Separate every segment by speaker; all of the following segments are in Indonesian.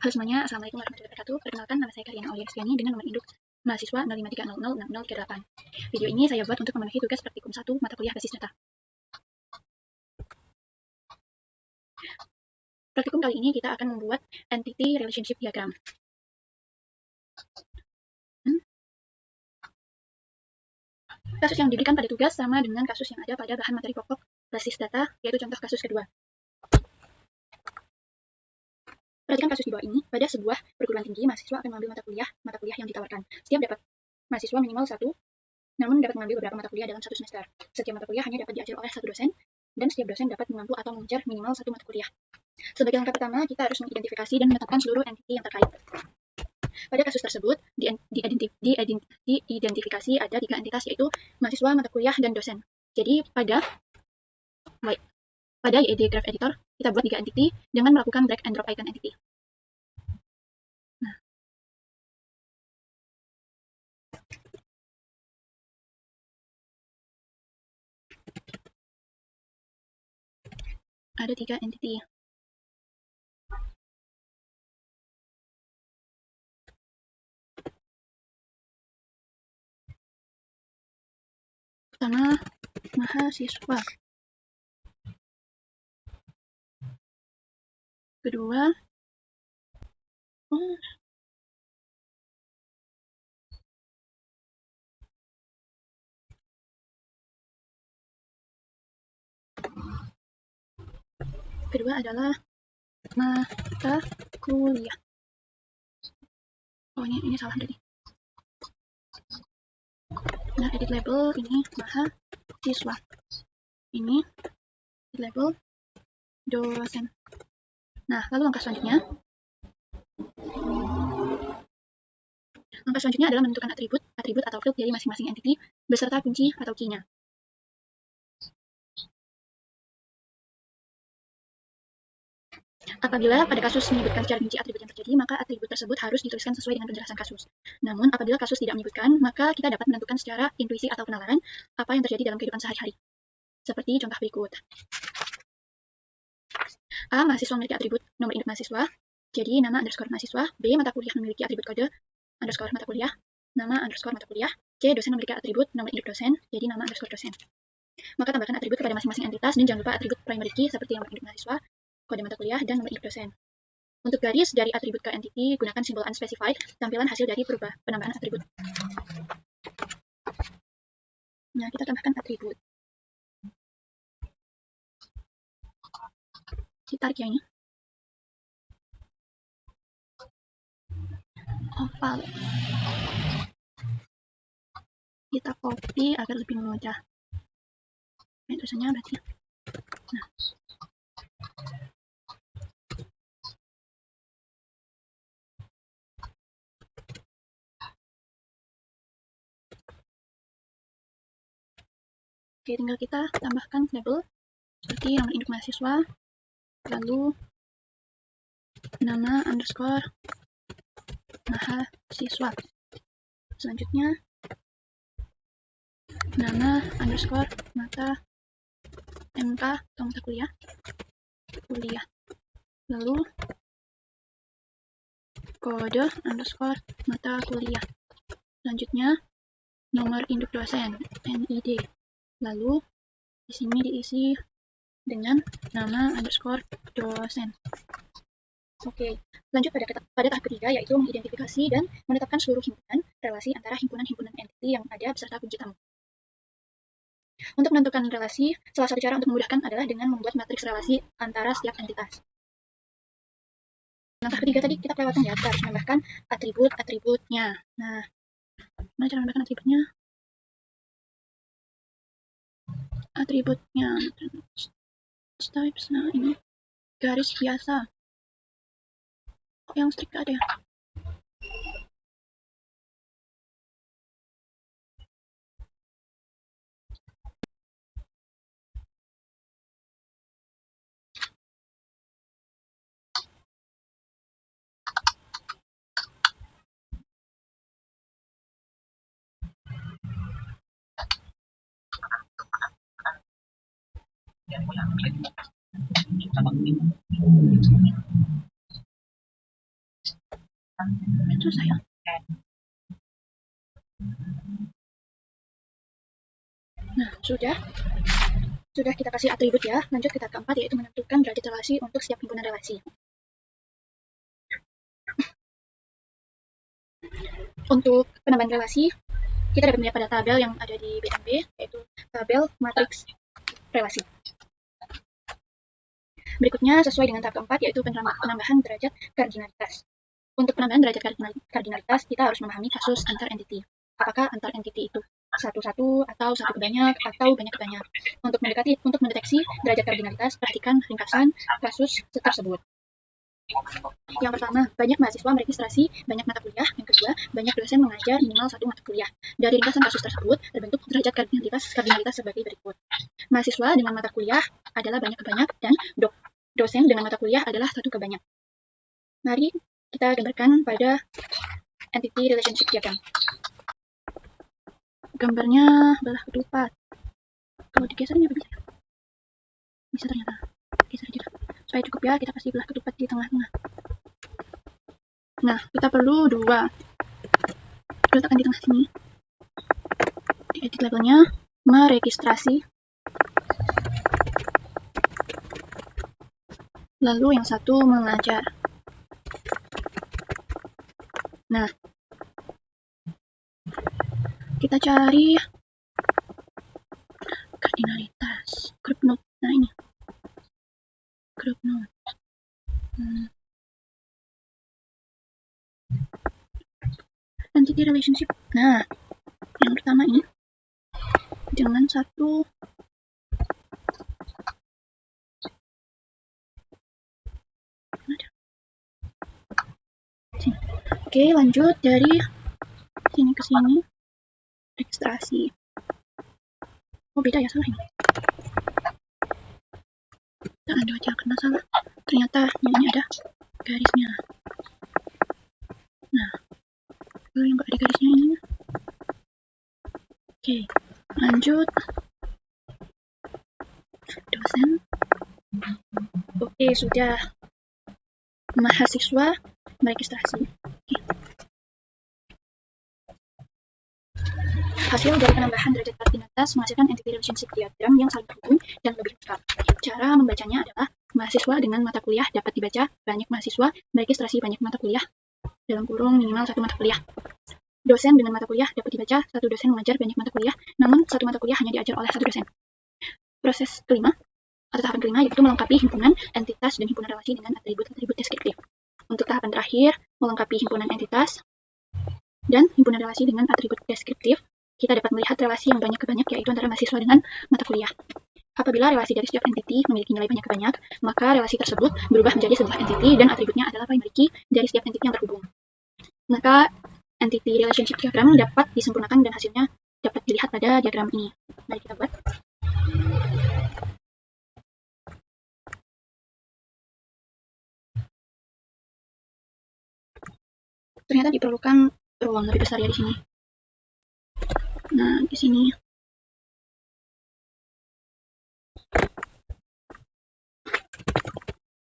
Speaker 1: Halo semuanya, Assalamualaikum warahmatullahi wabarakatuh. Perkenalkan, nama saya Karyana Aulia Ristiani dengan nomor induk mahasiswa 053006038. Video ini saya buat untuk memenuhi tugas praktikum 1 mata kuliah basis data. Praktikum kali ini kita akan membuat entity relationship diagram. Kasus yang diberikan pada tugas sama dengan kasus yang ada pada bahan materi pokok basis data, yaitu contoh kasus kedua. Perhatikan kasus di bawah ini. Pada sebuah perguruan tinggi, mahasiswa akan mengambil mata kuliah yang ditawarkan. Setiap dapat mahasiswa minimal 1, namun dapat mengambil beberapa mata kuliah dalam satu semester. Setiap mata kuliah hanya dapat diajar oleh satu dosen, dan setiap dosen dapat mengampu atau mengejar minimal 1 mata kuliah. Sebagai langkah pertama, kita harus mengidentifikasi dan menetapkan seluruh entiti yang terkait. Pada kasus tersebut, diidentifikasi ada 3 entitas, yaitu mahasiswa, mata kuliah, dan dosen. Jadi pada YED Graph Editor, kita buat 3 entity dengan melakukan drag and drop icon entity. Nah, ada 3 entity. Pertama, mahasiswa. Kedua, adalah mata kuliah. Oh, ini salah berarti. Nah, edit label ini mahasiswa. Ini edit label dosen. Nah, lalu langkah selanjutnya adalah menentukan atribut atau field dari masing-masing entity beserta kunci atau key-nya. Apabila pada kasus menyebutkan secara rinci atribut yang terjadi, maka atribut tersebut harus dituliskan sesuai dengan penjelasan kasus. Namun, apabila kasus tidak menyebutkan, maka kita dapat menentukan secara intuisi atau penalaran apa yang terjadi dalam kehidupan sehari-hari. Seperti contoh berikut. A. Mahasiswa memiliki atribut nomor induk mahasiswa, jadi nama underscore mahasiswa. B. Mata kuliah memiliki atribut kode underscore mata kuliah, nama underscore mata kuliah. C. Dosen memiliki atribut nomor induk dosen, jadi nama underscore dosen. Maka tambahkan atribut kepada masing-masing entitas dan jangan lupa atribut primary key seperti nomor induk mahasiswa, kode mata kuliah, dan nomor induk dosen. Untuk garis dari atribut ke entity, gunakan simbol unspecified, tampilan hasil dari penambahan atribut. Nah, kita tambahkan atribut. Kita tarik yang ini. Oval. Kita copy agar lebih mudah. Ini tulisannya berarti. Nah. Oke, tinggal kita tambahkan label seperti nomor induk mahasiswa, lalu nama underscore mahasiswa. Selanjutnya, nama underscore mata MK atau mata kuliah. Lalu, kode underscore mata kuliah. Selanjutnya, nomor induk dosen, NID. Lalu, di sini diisi dengan nama underscore dosen. Oke, lanjut pada tahap ketiga, yaitu mengidentifikasi dan menetapkan seluruh himpunan, relasi antara himpunan-himpunan entity yang ada beserta kunci tamu. Untuk menentukan relasi, salah satu cara untuk memudahkan adalah dengan membuat matriks relasi antara setiap entitas. Langkah ketiga tadi kita kelewatan ya, kita harus menambahkan atributnya. Nah, mana cara menambahkan atributnya? Types, nah ini garis biasa. Kok yang strict ada ya? Itu saya. Nah, sudah kita kasih atribut ya. Lanjut ke tahap keempat, yaitu menentukan derajat relasi untuk setiap himpunan relasi. Untuk penambahan relasi, kita dapat melihat pada tabel yang ada di BMP, yaitu tabel matriks relasi. Berikutnya, sesuai dengan tahap keempat, yaitu penambahan derajat kardinalitas. Untuk penambahan derajat kardinalitas, kita harus memahami kasus antar entiti. Apakah antar entiti itu satu-satu, atau satu ke banyak, atau banyak ke banyak. Untuk mendeteksi derajat kardinalitas, perhatikan ringkasan kasus tersebut. Yang pertama, banyak mahasiswa meregistrasi banyak mata kuliah. Yang kedua, banyak dosen mengajar minimal satu mata kuliah. Dari ringkasan kasus tersebut, terbentuk derajat kardinalitas sebagai berikut. Mahasiswa dengan mata kuliah adalah banyak ke banyak, dan dosen dengan mata kuliah adalah satu ke banyak. Mari kita gambarkan pada entity relationship diagram. Gambarnya belah ketupat. Kalau digesernya apa bisa? Bisa ternyata. Geser aja. Supaya cukup ya, kita kasih belah ketupat di tengah-tengah. Nah, kita perlu 2. Letakkan di tengah sini. Di edit labelnya, meregistrasi. Lalu yang satu mengajar. Nah, kita cari kardinalitas group node. Nah, ini group node. Entity relationship. Nah, yang pertama ini dengan satu sini. Oke, lanjut dari sini ke sini. Registrasi. Oh, beda ya, salah ini. Kita undo aja karena salah. Ternyata ini ada garisnya. Nah, kalau yang nggak ada garisnya ini. Oke, lanjut. Dosen. Oke, sudah. Mahasiswa meregistrasi. Oke. Hasil dari penambahan derajat kardinalitas menghasilkan entity relationship diagram yang saling terhubung dan lebih lengkap. Cara membacanya adalah mahasiswa dengan mata kuliah dapat dibaca banyak mahasiswa meregistrasi banyak mata kuliah dalam kurung minimal satu mata kuliah. Dosen dengan mata kuliah dapat dibaca satu dosen mengajar banyak mata kuliah, namun satu mata kuliah hanya diajar oleh satu dosen. Proses kelima atau tahapan kelima yaitu melengkapi himpunan entitas dan himpunan relasi dengan atribut-atribut deskriptif. Untuk tahapan terakhir, melengkapi himpunan entitas dan himpunan relasi dengan atribut deskriptif, kita dapat melihat relasi yang banyak ke banyak, yaitu antara mahasiswa dengan mata kuliah. Apabila relasi dari setiap entity memiliki nilai banyak ke banyak, maka relasi tersebut berubah menjadi sebuah entity dan atributnya adalah memiliki dari setiap entity yang terhubung. Maka entity relationship diagram dapat disempurnakan dan hasilnya dapat dilihat pada diagram ini. Mari kita buat. Ternyata diperlukan ruang lebih besar ya di sini. Nah, di sini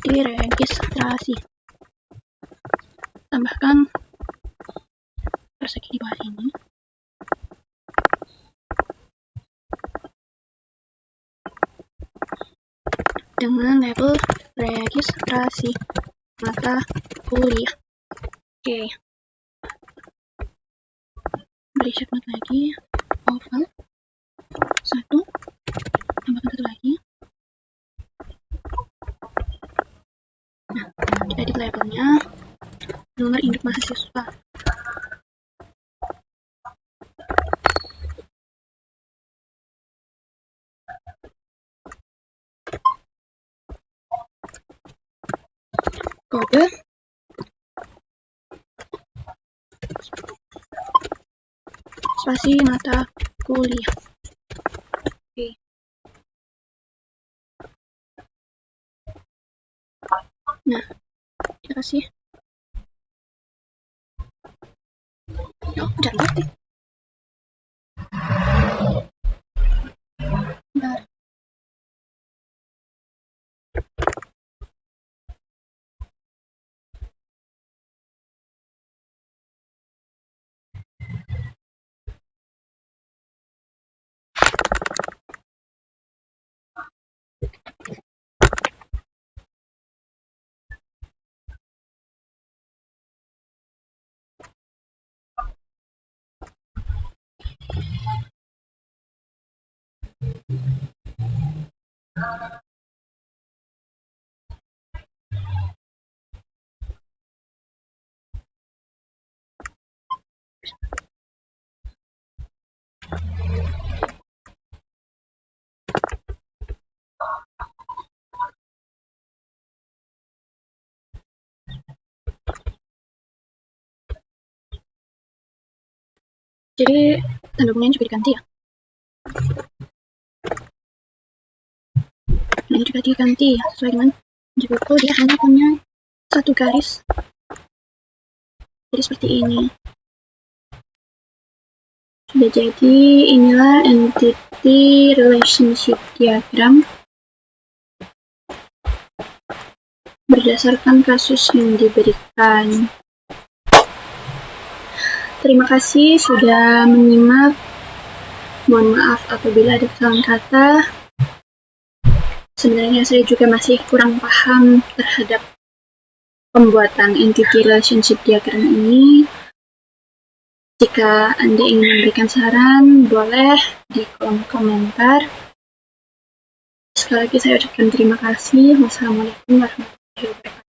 Speaker 1: di registrasi. Tambahkan persegi di bawah sini. Dengan label registrasi mata kuliah. Oke. Beri checkmark lagi. Oval. 1. Tambahkan 1 lagi. Nah, edit labelnya. Nomor induk mahasiswa. Kode spasi mata kuliah. Oke. Nah, kita kasih. Oh, jangan. Jadi tanda kutipnya juga diganti ya. Nah, ini juga diganti ya, sesuai dengan di buku dia hanya punya satu garis. Jadi seperti ini. Sudah jadi, inilah entity relationship diagram berdasarkan kasus yang diberikan. Terima kasih sudah menyimak. Mohon maaf apabila ada kesalahan kata. Sebenarnya saya juga masih kurang paham terhadap pembuatan entity relationship diagram ini. Jika Anda ingin memberikan saran, boleh di kolom komentar. Sekali lagi saya ucapkan terima kasih. Wassalamualaikum warahmatullahi wabarakatuh.